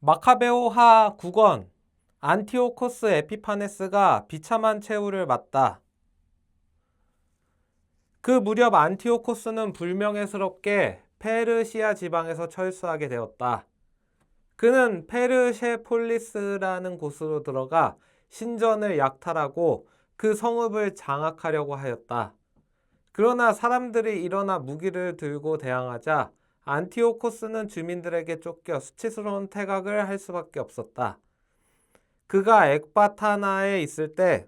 마카베오하 9권 안티오코스 에피파네스가 비참한 최후를 맞다. 그 무렵 안티오코스는 불명예스럽게 페르시아 지방에서 철수하게 되었다. 그는 페르세폴리스라는 곳으로 들어가 신전을 약탈하고 그 성읍을 장악하려고 하였다. 그러나 사람들이 일어나 무기를 들고 대항하자 안티오코스는 주민들에게 쫓겨 수치스러운 퇴각을 할 수밖에 없었다. 그가 엑바타나에 있을 때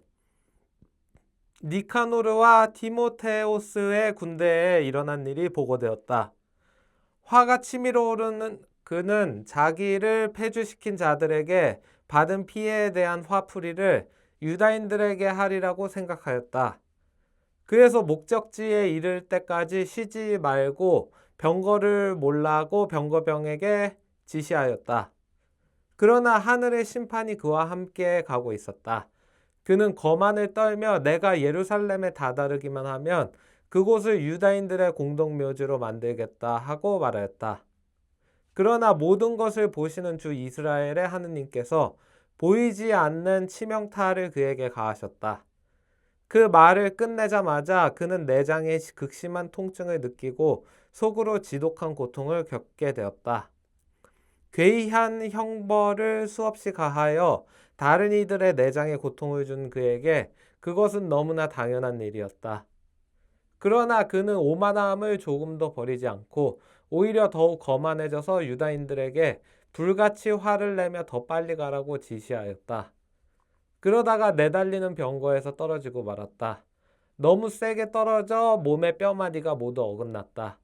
니카노르와 티모테오스의 군대에 일어난 일이 보고되었다. 화가 치밀어 오르는 그는 자기를 패주시킨 자들에게 받은 피해에 대한 화풀이를 유다인들에게 하리라고 생각하였다. 그래서 목적지에 이를 때까지 쉬지 말고 병거를 몰라고 병거병에게 지시하였다. 그러나 하늘의 심판이 그와 함께 가고 있었다. 그는 거만을 떨며 내가 예루살렘에 다다르기만 하면 그곳을 유다인들의 공동묘지로 만들겠다 하고 말하였다. 그러나 모든 것을 보시는 주 이스라엘의 하느님께서 보이지 않는 치명타를 그에게 가하셨다. 그 말을 끝내자마자 그는 내장에 극심한 통증을 느끼고 속으로 지독한 고통을 겪게 되었다. 괴이한 형벌을 수없이 가하여 다른 이들의 내장에 고통을 준 그에게 그것은 너무나 당연한 일이었다. 그러나 그는 오만함을 조금도 버리지 않고 오히려 더욱 거만해져서 유다인들에게 불같이 화를 내며 더 빨리 가라고 지시하였다. 그러다가 내달리는 병거에서 떨어지고 말았다. 너무 세게 떨어져 몸의 뼈마디가 모두 어긋났다.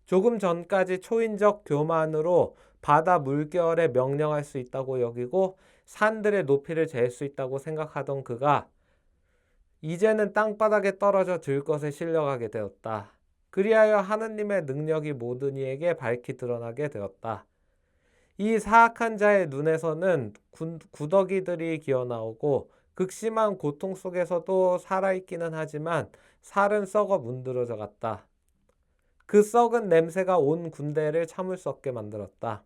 조금 전까지 초인적 교만으로 바다 물결에 명령할 수 있다고 여기고 산들의 높이를 잴 수 있다고 생각하던 그가 이제는 땅바닥에 떨어져 들것에 실려가게 되었다. 그리하여 하느님의 능력이 모든 이에게 밝히 드러나게 되었다. 이 사악한 자의 눈에서는 구더기들이 기어나오고 극심한 고통 속에서도 살아있기는 하지만 살은 썩어 문드러져 갔다. 그 썩은 냄새가 온 군대를 참을 수 없게 만들었다.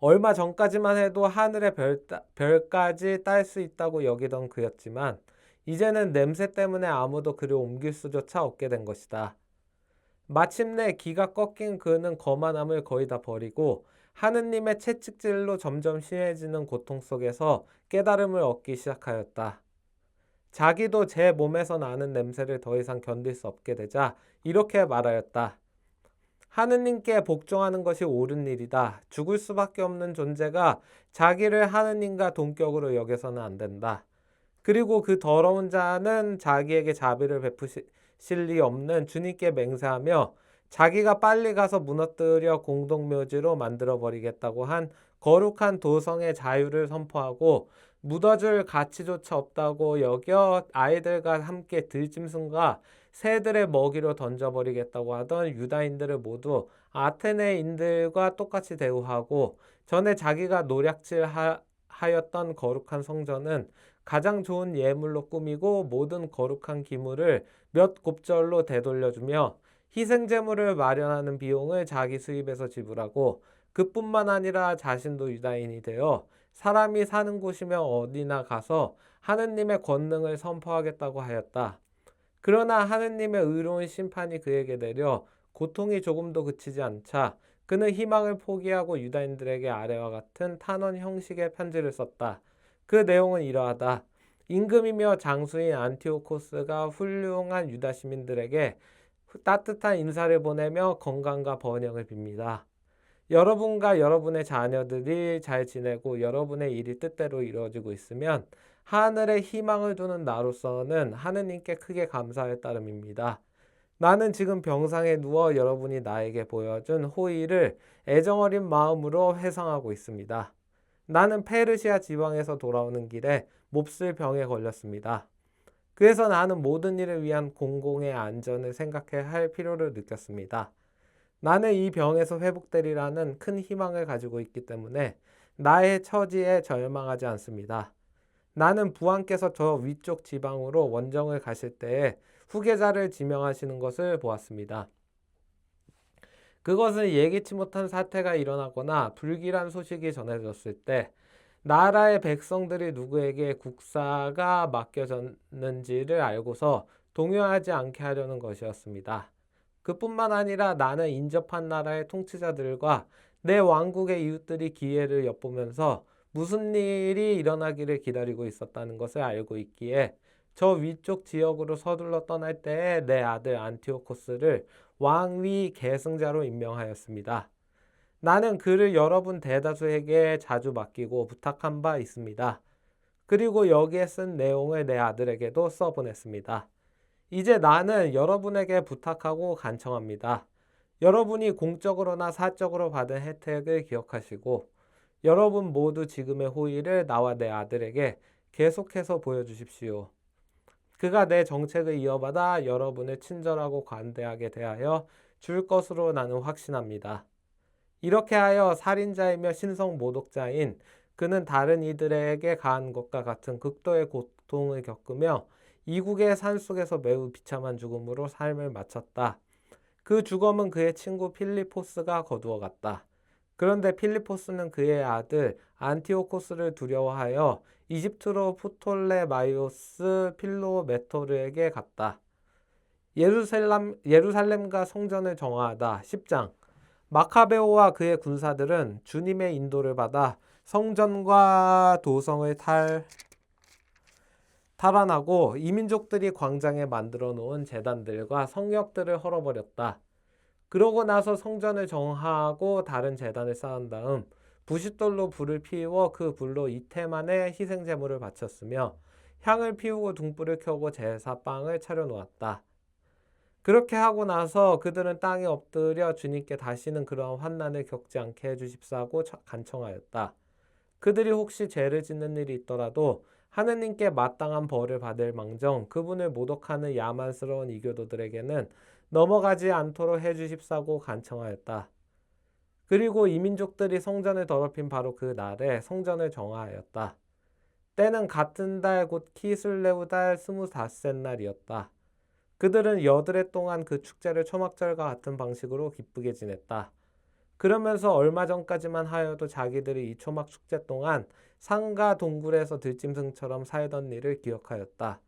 얼마 전까지만 해도 하늘의 별까지 딸 수 있다고 여기던 그였지만 이제는 냄새 때문에 아무도 그를 옮길 수조차 없게 된 것이다. 마침내 기가 꺾인 그는 거만함을 거의 다 버리고 하느님의 채찍질로 점점 심해지는 고통 속에서 깨달음을 얻기 시작하였다. 자기도 제 몸에서 나는 냄새를 더 이상 견딜 수 없게 되자 이렇게 말하였다. 하느님께 복종하는 것이 옳은 일이다. 죽을 수밖에 없는 존재가 자기를 하느님과 동격으로 여겨서는 안 된다. 그리고 그 더러운 자는 자기에게 자비를 베푸실 리 없는 주님께 맹세하며 자기가 빨리 가서 무너뜨려 공동묘지로 만들어버리겠다고 한 거룩한 도성의 자유를 선포하고 묻어줄 가치조차 없다고 여겨 아이들과 함께 들짐승과 새들의 먹이로 던져버리겠다고 하던 유다인들을 모두 아테네인들과 똑같이 대우하고 전에 자기가 노략질하였던 거룩한 성전은 가장 좋은 예물로 꾸미고 모든 거룩한 기물을 몇 곱절로 되돌려주며 희생제물을 마련하는 비용을 자기 수입에서 지불하고 그뿐만 아니라 자신도 유다인이 되어 사람이 사는 곳이며 어디나 가서 하느님의 권능을 선포하겠다고 하였다. 그러나 하느님의 의로운 심판이 그에게 내려 고통이 조금도 그치지 않자 그는 희망을 포기하고 유다인들에게 아래와 같은 탄원 형식의 편지를 썼다. 그 내용은 이러하다. 임금이며 장수인 안티오코스가 훌륭한 유다 시민들에게 따뜻한 인사를 보내며 건강과 번영을 빕니다. 여러분과 여러분의 자녀들이 잘 지내고 여러분의 일이 뜻대로 이루어지고 있으면 하늘에 희망을 두는 나로서는 하느님께 크게 감사할 따름입니다. 나는 지금 병상에 누워 여러분이 나에게 보여준 호의를 애정어린 마음으로 회상하고 있습니다. 나는 페르시아 지방에서 돌아오는 길에 몹쓸 병에 걸렸습니다. 그래서 나는 모든 일을 위한 공공의 안전을 생각해야 할 필요를 느꼈습니다. 나는 이 병에서 회복되리라는 큰 희망을 가지고 있기 때문에 나의 처지에 절망하지 않습니다. 나는 부하께서 저 위쪽 지방으로 원정을 가실 때에 후계자를 지명하시는 것을 보았습니다. 그것은 예기치 못한 사태가 일어나거나 불길한 소식이 전해졌을 때 나라의 백성들이 누구에게 국사가 맡겨졌는지를 알고서 동요하지 않게 하려는 것이었습니다. 그뿐만 아니라 나는 인접한 나라의 통치자들과 내 왕국의 이웃들이 기회를 엿보면서 무슨 일이 일어나기를 기다리고 있었다는 것을 알고 있기에 저 위쪽 지역으로 서둘러 떠날 때에 내 아들 안티오코스를 왕위 계승자로 임명하였습니다. 나는 그를 여러분 대다수에게 자주 맡기고 부탁한 바 있습니다. 그리고 여기에 쓴 내용을 내 아들에게도 써보냈습니다. 이제 나는 여러분에게 부탁하고 간청합니다. 여러분이 공적으로나 사적으로 받은 혜택을 기억하시고 여러분 모두 지금의 호의를 나와 내 아들에게 계속해서 보여주십시오. 그가 내 정책을 이어받아 여러분을 친절하고 관대하게 대하여 줄 것으로 나는 확신합니다. 이렇게 하여 살인자이며 신성 모독자인 그는 다른 이들에게 가한 것과 같은 극도의 고통을 겪으며 이국의 산속에서 매우 비참한 죽음으로 삶을 마쳤다. 그 죽음은 그의 친구 필리포스가 거두어갔다. 그런데 필리포스는 그의 아들 안티오코스를 두려워하여 이집트로 프톨레마이오스 필로메토르에게 갔다. 예루살렘과 성전을 정화하다. 10장. 마카베오와 그의 군사들은 주님의 인도를 받아 성전과 도성을 탈환하고 이민족들이 광장에 만들어 놓은 제단들과 성역들을 헐어버렸다. 그러고 나서 성전을 정화하고 다른 제단을 쌓은 다음 부싯돌로 불을 피워 그 불로 이틀 만에 희생 제물을 바쳤으며 향을 피우고 등불을 켜고 제사빵을 차려놓았다. 그렇게 하고 나서 그들은 땅에 엎드려 주님께 다시는 그러한 환난을 겪지 않게 해주십사고 간청하였다. 그들이 혹시 죄를 짓는 일이 있더라도 하느님께 마땅한 벌을 받을 망정 그분을 모독하는 야만스러운 이교도들에게는 넘어가지 않도록 해주십사고 간청하였다. 그리고 이민족들이 성전을 더럽힌 바로 그 날에 성전을 정화하였다. 때는 같은 달 곧 키슬레우 달 25셋날이었다. 그들은 여드레 동안 그 축제를 초막절과 같은 방식으로 기쁘게 지냈다. 그러면서 얼마 전까지만 하여도 자기들이 이 초막 축제 동안 상가 동굴에서 들짐승처럼 살던 일을 기억하였다.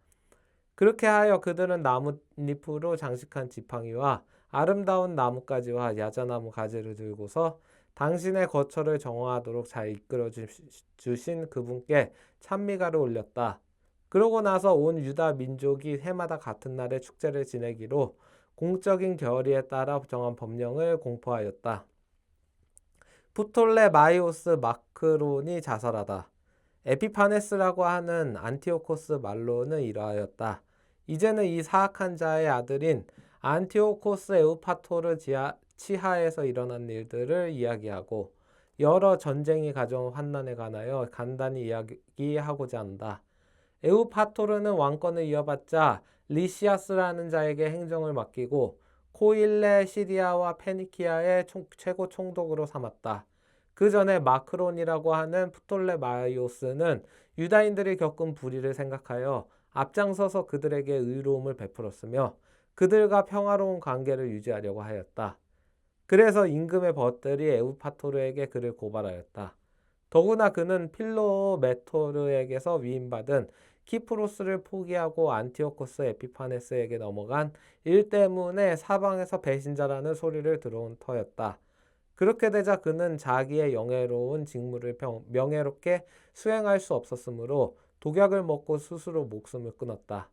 그렇게 하여 그들은 나뭇잎으로 장식한 지팡이와 아름다운 나뭇가지와 야자나무 가지를 들고서 당신의 거처를 정화하도록 잘 이끌어 주신 그분께 찬미가를 올렸다. 그러고 나서 온 유다 민족이 해마다 같은 날에 축제를 지내기로 공적인 결의에 따라 정한 법령을 공포하였다. 프톨레마이오스 마크론이 자살하다. 에피파네스라고 하는 안티오코스 말로는 이러하였다. 이제는 이 사악한 자의 아들인 안티오코스 에우파토르 치하에서 일어난 일들을 이야기하고 여러 전쟁이 가져온 환난에 관하여 간단히 이야기하고자 한다. 에우파토르는 왕권을 이어받자 리시아스라는 자에게 행정을 맡기고 코일레 시리아와 페니키아의 최고 총독으로 삼았다. 그 전에 마크론이라고 하는 프톨레마이오스는 유다인들이 겪은 불의를 생각하여 앞장서서 그들에게 의로움을 베풀었으며 그들과 평화로운 관계를 유지하려고 하였다. 그래서 임금의 벗들이 에우파토르에게 그를 고발하였다. 더구나 그는 필로메토르에게서 위임받은 키프로스를 포기하고 안티오코스 에피파네스에게 넘어간 일 때문에 사방에서 배신자라는 소리를 들어온 터였다. 그렇게 되자 그는 자기의 영예로운 직무를 명예롭게 수행할 수 없었으므로 독약을 먹고 스스로 목숨을 끊었다.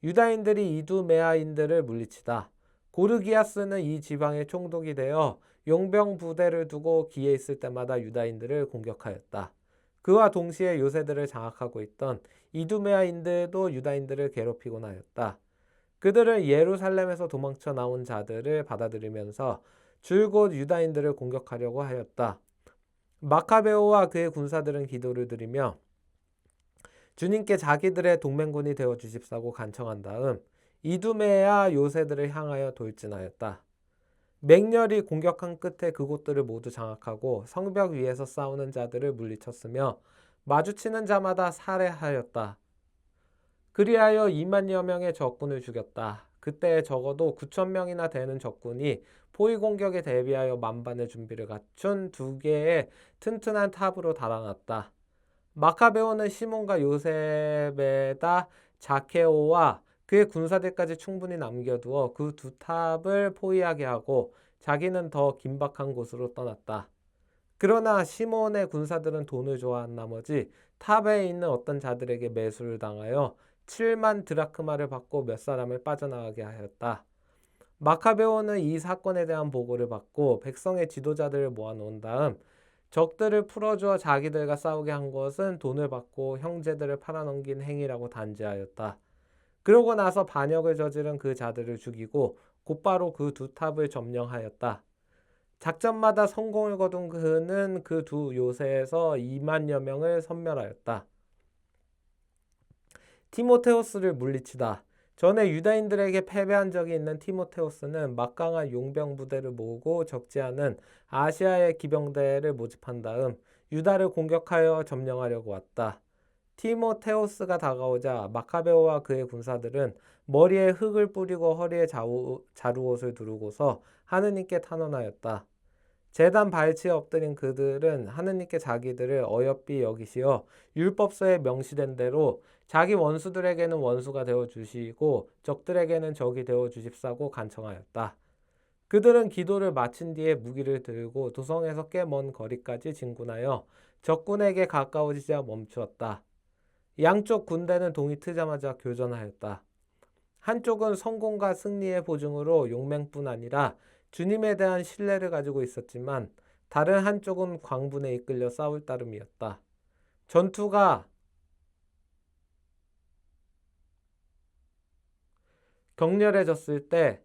유다인들이 이두메아인들을 물리치다. 고르기아스는 이 지방의 총독이 되어 용병 부대를 두고 기에 있을 때마다 유다인들을 공격하였다. 그와 동시에 요새들을 장악하고 있던 이두메아인들도 유다인들을 괴롭히곤 하였다. 그들은 예루살렘에서 도망쳐 나온 자들을 받아들이면서 줄곧 유다인들을 공격하려고 하였다. 마카베오와 그의 군사들은 기도를 드리며 주님께 자기들의 동맹군이 되어 주십사고 간청한 다음 이두메아 요새들을 향하여 돌진하였다. 맹렬히 공격한 끝에 그곳들을 모두 장악하고 성벽 위에서 싸우는 자들을 물리쳤으며 마주치는 자마다 살해하였다. 그리하여 2만여 명의 적군을 죽였다. 그때 적어도 9천 명이나 되는 적군이 포위 공격에 대비하여 만반의 준비를 갖춘 두 개의 튼튼한 탑으로 달아났다. 마카베오는 시몬과 요셉에다 자케오와 그의 군사들까지 충분히 남겨두어 그 두 탑을 포위하게 하고 자기는 더 긴박한 곳으로 떠났다. 그러나 시몬의 군사들은 돈을 좋아한 나머지 탑에 있는 어떤 자들에게 매수를 당하여 7만 드라크마를 받고 몇 사람을 빠져나가게 하였다. 마카베오는 이 사건에 대한 보고를 받고 백성의 지도자들을 모아놓은 다음 적들을 풀어주어 자기들과 싸우게 한 것은 돈을 받고 형제들을 팔아넘긴 행위라고 단죄하였다. 그러고 나서 반역을 저지른 그 자들을 죽이고 곧바로 그 두 탑을 점령하였다. 작전마다 성공을 거둔 그는 그 두 요새에서 2만여 명을 섬멸하였다. 티모테우스를 물리치다. 전에 유다인들에게 패배한 적이 있는 티모테우스는 막강한 용병 부대를 모으고 적지 않은 아시아의 기병대를 모집한 다음 유다를 공격하여 점령하려고 왔다. 티모테우스가 다가오자 마카베오와 그의 군사들은 머리에 흙을 뿌리고 허리에 자루옷을 두르고서 하느님께 탄원하였다. 제단 발치에 엎드린 그들은 하느님께 자기들을 어여삐 여기시어 율법서에 명시된 대로 자기 원수들에게는 원수가 되어 주시고 적들에게는 적이 되어 주십사고 간청하였다. 그들은 기도를 마친 뒤에 무기를 들고 도성에서 꽤 먼 거리까지 진군하여 적군에게 가까워지자 멈추었다. 양쪽 군대는 동이 트자마자 교전하였다. 한쪽은 성공과 승리의 보증으로 용맹뿐 아니라 주님에 대한 신뢰를 가지고 있었지만 다른 한쪽은 광분에 이끌려 싸울 따름이었다. 전투가 격렬해졌을 때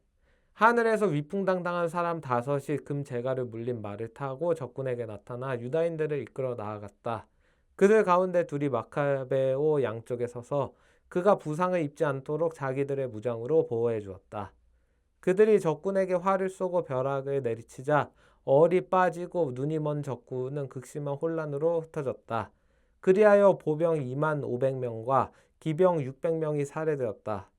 하늘에서 위풍당당한 사람 5이 금 제갈을 물린 말을 타고 적군에게 나타나 유다인들을 이끌어 나아갔다. 그들 가운데 둘이 마카베오 양쪽에 서서 그가 부상을 입지 않도록 자기들의 무장으로 보호해 주었다. 그들이 적군에게 활을 쏘고 벼락을 내리치자 얼이 빠지고 눈이 먼 적군은 극심한 혼란으로 흩어졌다. 그리하여 보병 2만 500명과 기병 600명이 살해되었다.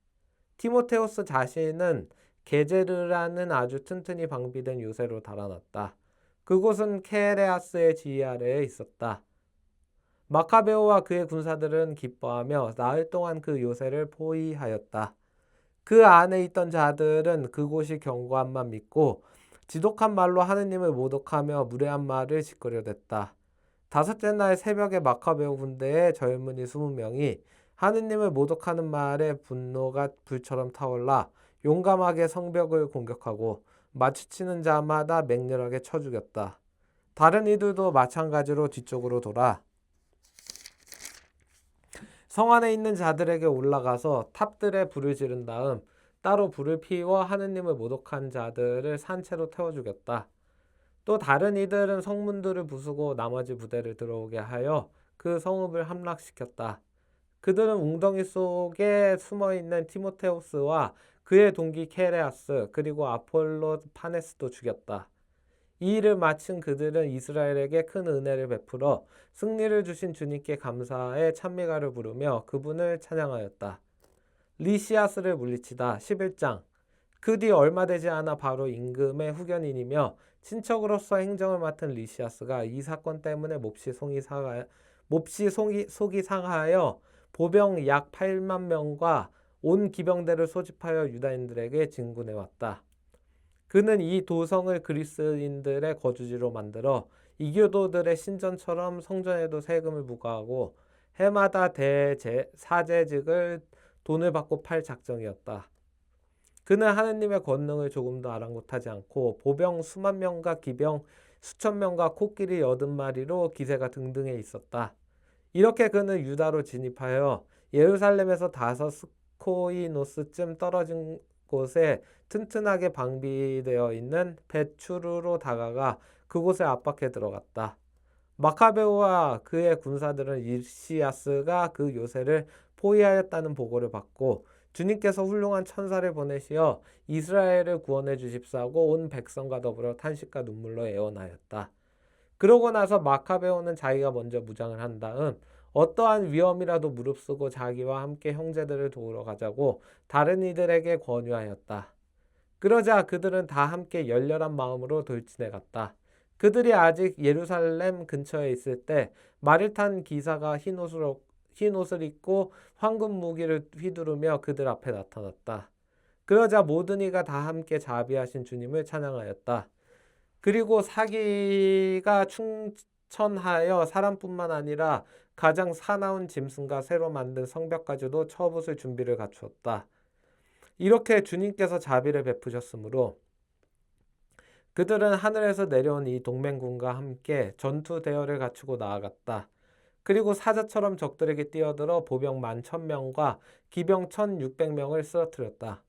티모테우스 자신은 게제르라는 아주 튼튼히 방비된 요새로 달아났다. 그곳은 케레아스의 지휘 아래에 있었다. 마카베오와 그의 군사들은 기뻐하며 나흘 동안 그 요새를 포위하였다. 그 안에 있던 자들은 그곳이 견고함만 믿고 지독한 말로 하느님을 모독하며 무례한 말을 짓거려댔다. 다섯째 날 새벽에 마카베오 군대의 젊은이 20명이 하느님을 모독하는 말에 분노가 불처럼 타올라 용감하게 성벽을 공격하고 마주치는 자마다 맹렬하게 쳐 죽였다. 다른 이들도 마찬가지로 뒤쪽으로 돌아 성 안에 있는 자들에게 올라가서 탑들에 불을 지른 다음 따로 불을 피워 하느님을 모독한 자들을 산채로 태워 죽였다. 또 다른 이들은 성문들을 부수고 나머지 부대를 들어오게 하여 그 성읍을 함락시켰다. 그들은 웅덩이 속에 숨어있는 티모테우스와 그의 동기 케레아스 그리고 아폴로 파네스도 죽였다. 이 일을 마친 그들은 이스라엘에게 큰 은혜를 베풀어 승리를 주신 주님께 감사의 찬미가를 부르며 그분을 찬양하였다. 리시아스를 물리치다 11장. 그 뒤 얼마 되지 않아 바로 임금의 후견인이며 친척으로서 행정을 맡은 리시아스가 이 사건 때문에 몹시 속이 상하여 보병 약 8만 명과 온 기병대를 소집하여 유다인들에게 진군해왔다. 그는 이 도성을 그리스인들의 거주지로 만들어 이교도들의 신전처럼 성전에도 세금을 부과하고 해마다 사제직을 돈을 받고 팔 작정이었다. 그는 하느님의 권능을 조금도 아랑곳하지 않고 보병 수만 명과 기병 수천 명과 코끼리 80마리로 기세가 등등해 있었다. 이렇게 그는 유다로 진입하여 예루살렘에서 5스코이노스쯤 떨어진 곳에 튼튼하게 방비되어 있는 베추르로 다가가 그곳에 압박해 들어갔다. 마카베오와 그의 군사들은 리시아스가 그 요새를 포위하였다는 보고를 받고 주님께서 훌륭한 천사를 보내시어 이스라엘을 구원해 주십사고 온 백성과 더불어 탄식과 눈물로 애원하였다. 그러고 나서 마카베오는 자기가 먼저 무장을 한 다음 어떠한 위험이라도 무릅쓰고 자기와 함께 형제들을 도우러 가자고 다른 이들에게 권유하였다. 그러자 그들은 다 함께 열렬한 마음으로 돌진해 갔다. 그들이 아직 예루살렘 근처에 있을 때 말을 탄 기사가 흰 옷을 입고 황금 무기를 휘두르며 그들 앞에 나타났다. 그러자 모든 이가 다 함께 자비하신 주님을 찬양하였다. 그리고 사기가 충천하여 사람뿐만 아니라 가장 사나운 짐승과 새로 만든 성벽까지도 처붓을 준비를 갖추었다. 이렇게 주님께서 자비를 베푸셨으므로 그들은 하늘에서 내려온 이 동맹군과 함께 전투 대열을 갖추고 나아갔다. 그리고 사자처럼 적들에게 뛰어들어 보병 11,000명과 기병 1,600명을 쓰러뜨렸다.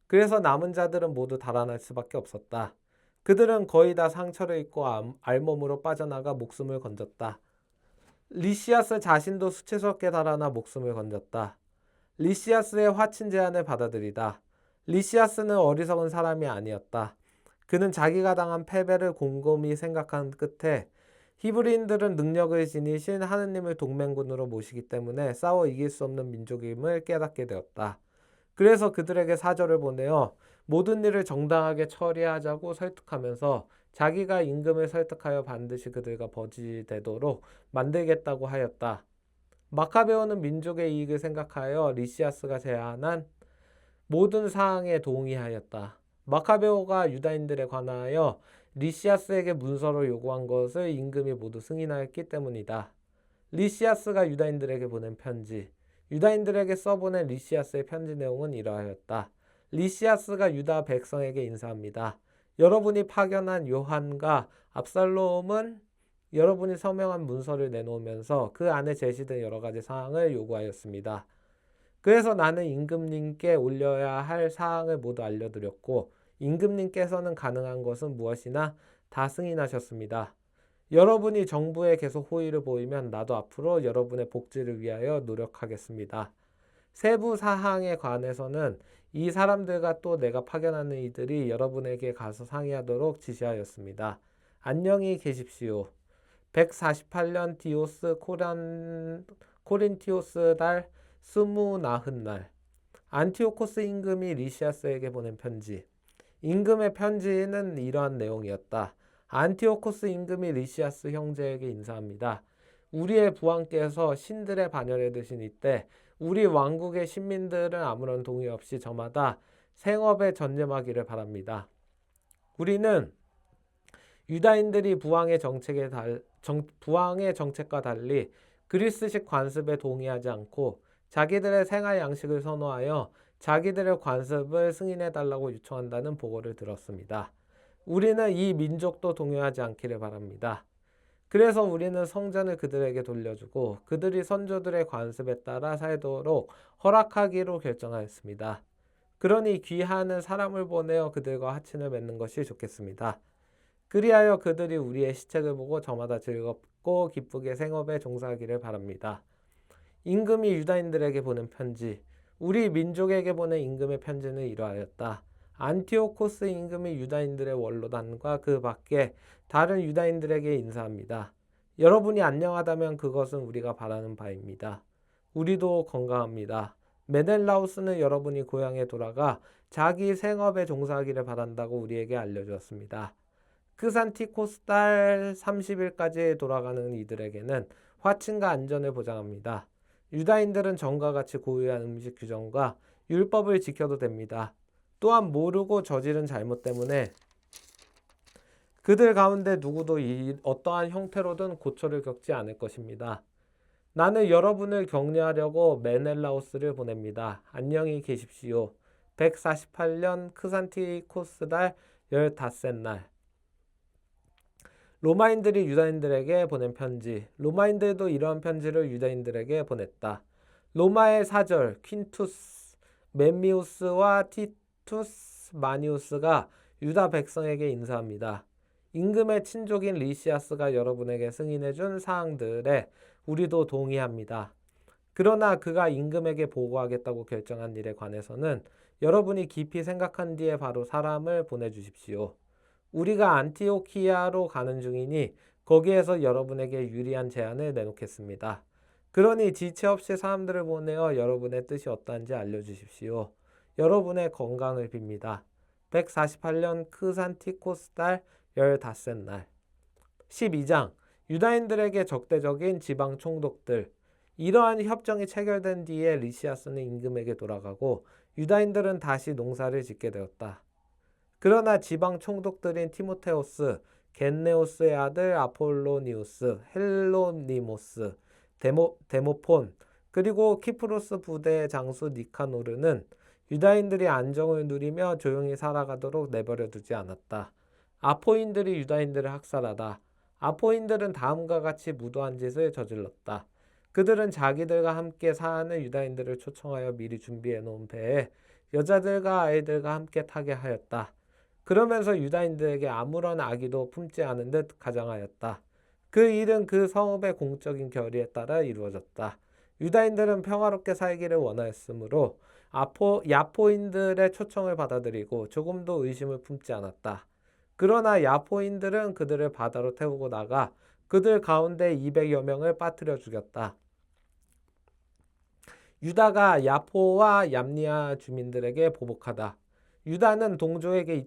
그래서 남은 자들은 모두 달아날 수밖에 없었다. 그들은 거의 다 상처를 입고 알몸으로 빠져나가 목숨을 건졌다. 리시아스 자신도 수치스럽게 달아나 목숨을 건졌다. 리시아스의 화친 제안을 받아들이다. 리시아스는 어리석은 사람이 아니었다. 그는 자기가 당한 패배를 곰곰이 생각한 끝에 히브리인들은 능력을 지니신 하느님을 동맹군으로 모시기 때문에 싸워 이길 수 없는 민족임을 깨닫게 되었다. 그래서 그들에게 사절을 보내어 모든 일을 정당하게 처리하자고 설득하면서 자기가 임금을 설득하여 반드시 그들과 버지되도록 만들겠다고 하였다. 마카베오는 민족의 이익을 생각하여 리시아스가 제안한 모든 사항에 동의하였다. 마카베오가 유다인들에 관하여 리시아스에게 문서로 요구한 것을 임금이 모두 승인하였기 때문이다. 리시아스가 유다인들에게 보낸 편지. 유다인들에게 써보낸 리시아스의 편지 내용은 이러하였다. 리시아스가 유다 백성에게 인사합니다. 여러분이 파견한 요한과 압살롬은 여러분이 서명한 문서를 내놓으면서 그 안에 제시된 여러 가지 사항을 요구하였습니다. 그래서 나는 임금님께 올려야 할 사항을 모두 알려드렸고 임금님께서는 가능한 것은 무엇이나 다 승인하셨습니다. 여러분이 정부에 계속 호의를 보이면 나도 앞으로 여러분의 복지를 위하여 노력하겠습니다. 세부 사항에 관해서는 이 사람들과 또 내가 파견하는 이들이 여러분에게 가서 상의하도록 지시하였습니다. 안녕히 계십시오. 148년 디오스 코린티오스 달 20날 안티오코스 임금이 리시아스에게 보낸 편지. 임금의 편지는 이러한 내용이었다. 안티오코스 임금이 리시아스 형제에게 인사합니다. 우리의 부왕께서 신들의 반열에 드신 이때 우리 왕국의 신민들은 아무런 동의 없이 저마다 생업에 전념하기를 바랍니다. 우리는 유다인들이 부왕의 정책과 달리 그리스식 관습에 동의하지 않고 자기들의 생활 양식을 선호하여 자기들의 관습을 승인해달라고 요청한다는 보고를 들었습니다. 우리는 이 민족도 동요하지 않기를 바랍니다. 그래서 우리는 성전을 그들에게 돌려주고 그들이 선조들의 관습에 따라 살도록 허락하기로 결정하였습니다. 그러니 귀하는 사람을 보내어 그들과 하친을 맺는 것이 좋겠습니다. 그리하여 그들이 우리의 시책을 보고 저마다 즐겁고 기쁘게 생업에 종사하기를 바랍니다. 임금이 유다인들에게 보낸 편지. 우리 민족에게 보낸 임금의 편지는 이러하였다. 안티오코스 임금이 유다인들의 원로단과 그 밖에 다른 유다인들에게 인사합니다. 여러분이 안녕하다면 그것은 우리가 바라는 바입니다. 우리도 건강합니다. 메넬라우스는 여러분이 고향에 돌아가 자기 생업에 종사하기를 바란다고 우리에게 알려주었습니다. 크산티코스 달 30일까지 돌아가는 이들에게는 화친과 안전을 보장합니다. 유다인들은 전과 같이 고유한 음식 규정과 율법을 지켜도 됩니다. 또한 모르고 저지른 잘못 때문에 그들 가운데 누구도 어떠한 형태로든 고초를 겪지 않을 것입니다. 나는 여러분을 격려하려고 메넬라우스를 보냅니다. 안녕히 계십시오. 148년 크산티코스 달 15날 로마인들이 유다인들에게 보낸 편지. 로마인들도 이러한 편지를 유다인들에게 보냈다. 로마의 사절 퀸투스 멤미우스와 티투스 마니우스가 유다 백성에게 인사합니다. 임금의 친족인 리시아스가 여러분에게 승인해준 사항들에 우리도 동의합니다. 그러나 그가 임금에게 보고하겠다고 결정한 일에 관해서는 여러분이 깊이 생각한 뒤에 바로 사람을 보내주십시오. 우리가 안티오키아로 가는 중이니 거기에서 여러분에게 유리한 제안을 내놓겠습니다. 그러니 지체 없이 사람들을 보내어 여러분의 뜻이 어떠한지 알려주십시오. 여러분의 건강을 빕니다. 148년 크산티코스 달 15날. 12장 유다인들에게 적대적인 지방 총독들. 이러한 협정이 체결된 뒤에 리시아스는 임금에게 돌아가고 유다인들은 다시 농사를 짓게 되었다. 그러나 지방 총독들인 티모테오스, 겐네오스의 아들 아폴로니우스, 헬로니모스, 데모폰, 그리고 키프로스 부대의 장수 니카노르는 유다인들이 안정을 누리며 조용히 살아가도록 내버려 두지 않았다. 아포인들이 유다인들을 학살하다. 아포인들은 다음과 같이 무도한 짓을 저질렀다. 그들은 자기들과 함께 사는 유다인들을 초청하여 미리 준비해 놓은 배에 여자들과 아이들과 함께 타게 하였다. 그러면서 유다인들에게 아무런 악의도 품지 않은 듯 가장하였다. 그 일은 그 성읍의 공적인 결의에 따라 이루어졌다. 유다인들은 평화롭게 살기를 원하였으므로 야포인들의 초청을 받아들이고 조금도 의심을 품지 않았다. 그러나 야포인들은 그들을 바다로 태우고 나가 그들 가운데 200여 명을 빠뜨려 죽였다. 유다가 야포와 얌니아 주민들에게 보복하다. 유다는 동족에게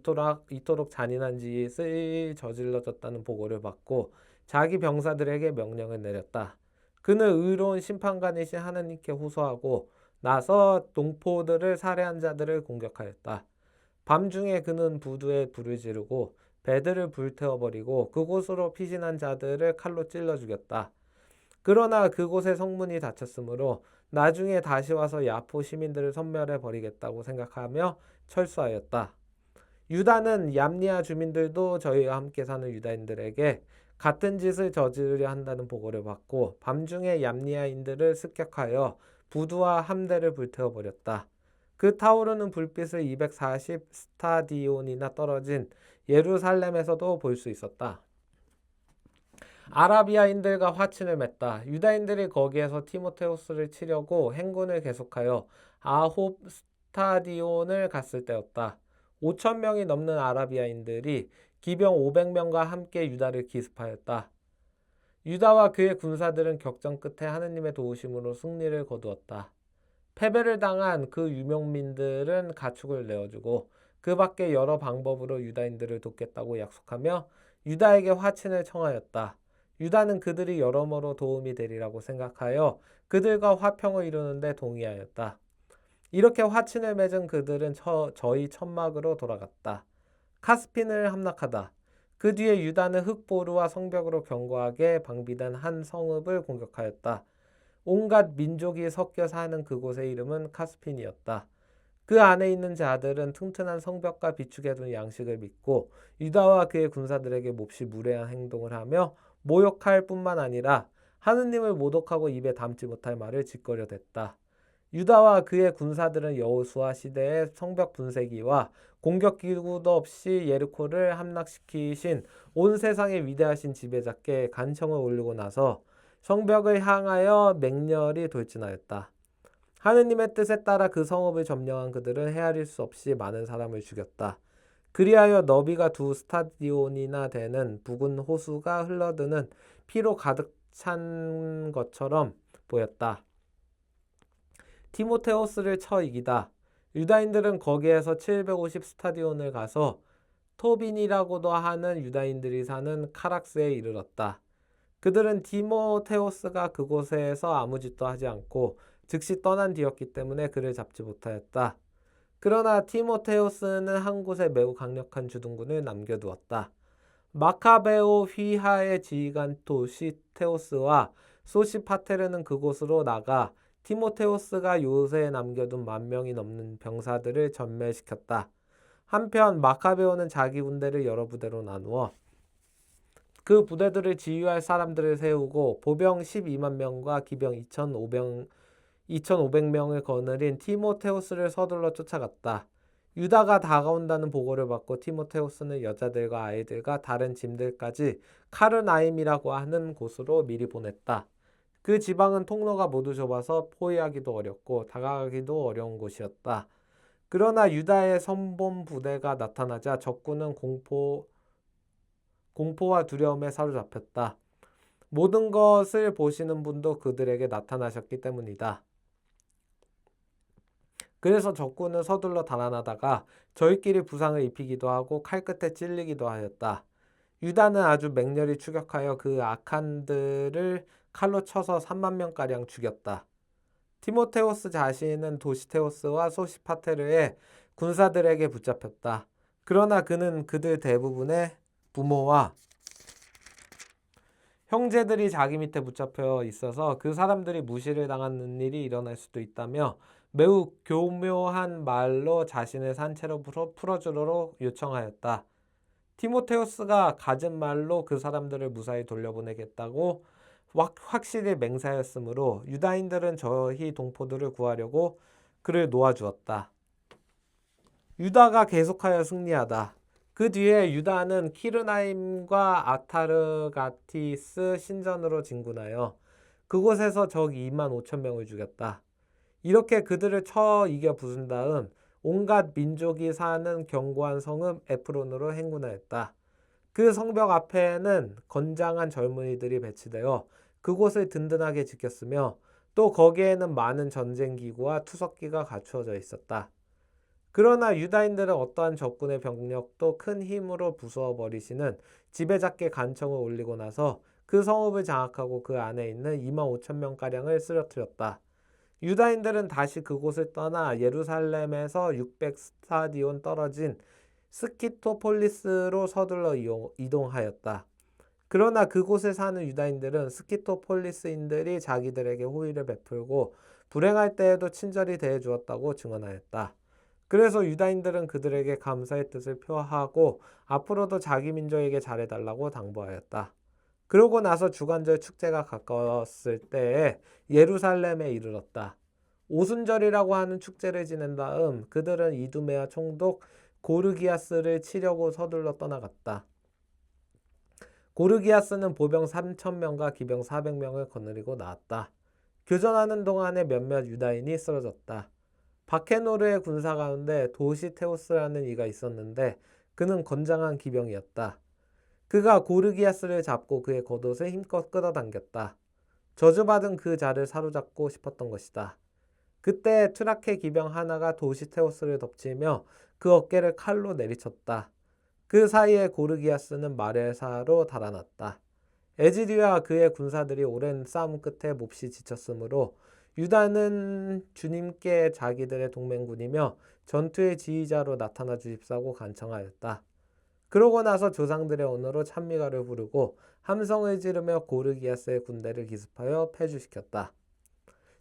이토록 잔인한 짓을 저질러졌다는 보고를 받고 자기 병사들에게 명령을 내렸다. 그는 의로운 심판관이신 하느님께 호소하고 나서 동포들을 살해한 자들을 공격하였다. 밤중에 그는 부두에 불을 지르고 배들을 불태워버리고 그곳으로 피신한 자들을 칼로 찔러 죽였다. 그러나 그곳의 성문이 닫혔으므로 나중에 다시 와서 야포 시민들을 섬멸해 버리겠다고 생각하며 철수하였다. 유다는 얌니아 주민들도 저희와 함께 사는 유다인들에게 같은 짓을 저지르려 한다는 보고를 받고 밤중에 얌니아인들을 습격하여 부두와 함대를 불태워 버렸다. 그 타오르는 불빛을 240 스타디온이나 떨어진 예루살렘에서도 볼 수 있었다. 아라비아인들과 화친을 맺다. 유다인들이 거기에서 티모테우스를 치려고 행군을 계속하여 아홉 스타디온을 갔을 때였다. 5천 명이 넘는 아라비아인들이 기병 500명과 함께 유다를 기습하였다. 유다와 그의 군사들은 격전 끝에 하느님의 도우심으로 승리를 거두었다. 패배를 당한 그 유명민들은 가축을 내어주고 그 밖에 여러 방법으로 유다인들을 돕겠다고 약속하며 유다에게 화친을 청하였다. 유다는 그들이 여러모로 도움이 되리라고 생각하여 그들과 화평을 이루는데 동의하였다. 이렇게 화친을 맺은 그들은 저희 천막으로 돌아갔다. 카스핀을 함락하다. 그 뒤에 유다는 흙보루와 성벽으로 견고하게 방비된 한 성읍을 공격하였다. 온갖 민족이 섞여 사는 그곳의 이름은 카스핀이었다. 그 안에 있는 자들은 튼튼한 성벽과 비축해 둔 양식을 믿고 유다와 그의 군사들에게 몹시 무례한 행동을 하며 모욕할 뿐만 아니라 하느님을 모독하고 입에 담지 못할 말을 짓거려 댔다. 유다와 그의 군사들은 여호수아 시대의 성벽 분쇄기와 공격 기구도 없이 예리코를 함락시키신 온 세상의 위대하신 지배자께 간청을 올리고 나서 성벽을 향하여 맹렬히 돌진하였다. 하느님의 뜻에 따라 그 성읍을 점령한 그들은 헤아릴 수 없이 많은 사람을 죽였다. 그리하여 너비가 2 스타디온이나 되는 붉은 호수가 흘러드는 피로 가득 찬 것처럼 보였다. 티모테오스를 쳐 이기다. 유다인들은 거기에서 750 스타디온을 가서 토빈이라고도 하는 유다인들이 사는 카락스에 이르렀다. 그들은 티모테오스가 그곳에서 아무 짓도 하지 않고 즉시 떠난 뒤였기 때문에 그를 잡지 못하였다. 그러나 티모테오스는 한 곳에 매우 강력한 주둔군을 남겨두었다. 마카베오 휘하의 지휘관 도시테오스와 소시파테르는 그곳으로 나가 티모테오스가 요새에 남겨둔 10,000명이 넘는 병사들을 전멸시켰다. 한편 마카베오는 자기 군대를 여러 부대로 나누어 그 부대들을 지휘할 사람들을 세우고 보병 12만 명과 기병 2,500명을 거느린 티모테우스를 서둘러 쫓아갔다. 유다가 다가온다는 보고를 받고 티모테우스는 여자들과 아이들과 다른 짐들까지 카르나임이라고 하는 곳으로 미리 보냈다. 그 지방은 통로가 모두 좁아서 포위하기도 어렵고 다가가기도 어려운 곳이었다. 그러나 유다의 선봉 부대가 나타나자 적군은 공포와 두려움에 사로잡혔다. 모든 것을 보시는 분도 그들에게 나타나셨기 때문이다. 그래서 적군은 서둘러 달아나다가 저희끼리 부상을 입히기도 하고 칼끝에 찔리기도 하였다. 유다는 아주 맹렬히 추격하여 그 아칸들을 칼로 쳐서 3만 명가량 죽였다. 티모테오스 자신은 도시테오스와 소시파테르의 군사들에게 붙잡혔다. 그러나 그는 그들 대부분의 부모와 형제들이 자기 밑에 붙잡혀 있어서 그 사람들이 무시를 당하는 일이 일어날 수도 있다며 매우 교묘한 말로 자신을 산채로 풀어주도록 요청하였다. 티모테우스가 갖은 말로 그 사람들을 무사히 돌려보내겠다고 확실히 맹세하였으므로 유다인들은 저희 동포들을 구하려고 그를 놓아주었다. 유다가 계속하여 승리하다. 그 뒤에 유다는 키르나임과 아타르가티스 신전으로 진군하여 그곳에서 적 2만 5천 명을 죽였다. 이렇게 그들을 쳐 이겨 부순 다음 온갖 민족이 사는 견고한 성읍 에프론으로 행군하였다. 그 성벽 앞에는 건장한 젊은이들이 배치되어 그곳을 든든하게 지켰으며 또 거기에는 많은 전쟁기구와 투석기가 갖추어져 있었다. 그러나 유다인들은 어떠한 적군의 병력도 큰 힘으로 부수어 버리시는 지배자께 간청을 올리고 나서 그 성읍을 장악하고 그 안에 있는 2만 5천 명가량을 쓰러뜨렸다. 유다인들은 다시 그곳을 떠나 예루살렘에서 600스타디온 떨어진 스키토폴리스로 서둘러 이동하였다. 그러나 그곳에 사는 유다인들은 스키토폴리스인들이 자기들에게 호의를 베풀고 불행할 때에도 친절히 대해주었다고 증언하였다. 그래서 유다인들은 그들에게 감사의 뜻을 표하고 앞으로도 자기 민족에게 잘해달라고 당부하였다. 그러고 나서 주간절 축제가 가까웠을 때에 예루살렘에 이르렀다. 오순절이라고 하는 축제를 지낸 다음 그들은 이두메아 총독 고르기아스를 치려고 서둘러 떠나갔다. 고르기아스는 보병 3,000명과 기병 400명을 거느리고 나왔다. 교전하는 동안에 몇몇 유다인이 쓰러졌다. 바케노르의 군사 가운데 도시테오스라는 이가 있었는데 그는 건장한 기병이었다. 그가 고르기아스를 잡고 그의 겉옷을 힘껏 끌어당겼다. 저주받은 그 자를 사로잡고 싶었던 것이다. 그때 트라케 기병 하나가 도시테오스를 덮치며 그 어깨를 칼로 내리쳤다. 그 사이에 고르기아스는 마레사로 달아났다. 에즈리와 그의 군사들이 오랜 싸움 끝에 몹시 지쳤으므로 유다는 주님께 자기들의 동맹군이며 전투의 지휘자로 나타나 주십사고 간청하였다. 그러고 나서 조상들의 언어로 찬미가를 부르고 함성을 지르며 고르기아스의 군대를 기습하여 패주시켰다.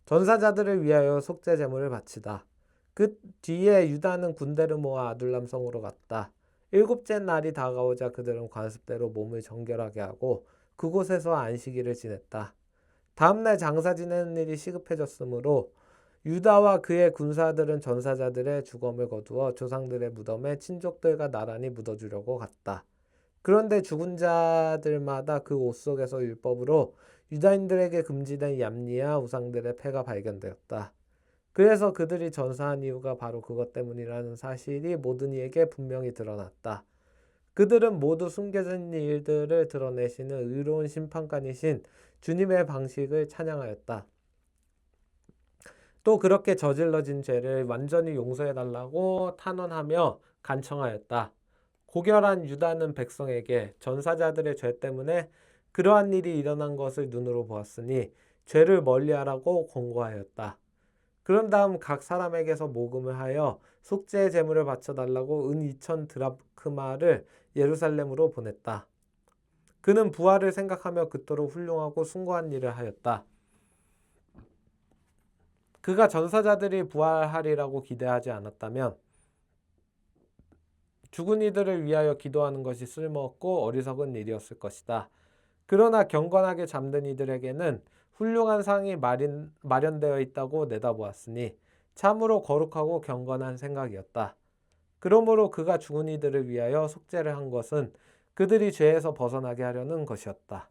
전사자들을 위하여 속죄 제물을 바치다. 그 뒤에 유다는 군대를 모아 아둘람성으로 갔다. 7째 날이 다가오자 그들은 관습대로 몸을 정결하게 하고 그곳에서 안식일을 지냈다. 다음날 장사 지내는 일이 시급해졌으므로 유다와 그의 군사들은 전사자들의 주검을 거두어 조상들의 무덤에 친족들과 나란히 묻어주려고 갔다. 그런데 죽은 자들마다 그 옷 속에서 율법으로 유다인들에게 금지된 얌니아 우상들의 패가 발견되었다. 그래서 그들이 전사한 이유가 바로 그것 때문이라는 사실이 모든 이에게 분명히 드러났다. 그들은 모두 숨겨진 일들을 드러내시는 의로운 심판관이신 주님의 방식을 찬양하였다. 또 그렇게 저질러진 죄를 완전히 용서해달라고 탄원하며 간청하였다. 고결한 유다는 백성에게 전사자들의 죄 때문에 그러한 일이 일어난 것을 눈으로 보았으니 죄를 멀리하라고 권고하였다. 그런 다음 각 사람에게서 모금을 하여 속죄의 제물을 바쳐달라고 은 2,000 드라크마를 예루살렘으로 보냈다. 그는 부활을 생각하며 그토록 훌륭하고 숭고한 일을 하였다. 그가 전사자들이 부활하리라고 기대하지 않았다면 죽은 이들을 위하여 기도하는 것이 쓸모없고 어리석은 일이었을 것이다. 그러나 경건하게 잠든 이들에게는 훌륭한 상이 마련되어 있다고 내다보았으니 참으로 거룩하고 경건한 생각이었다. 그러므로 그가 죽은 이들을 위하여 속죄를 한 것은 그들이 죄에서 벗어나게 하려는 것이었다.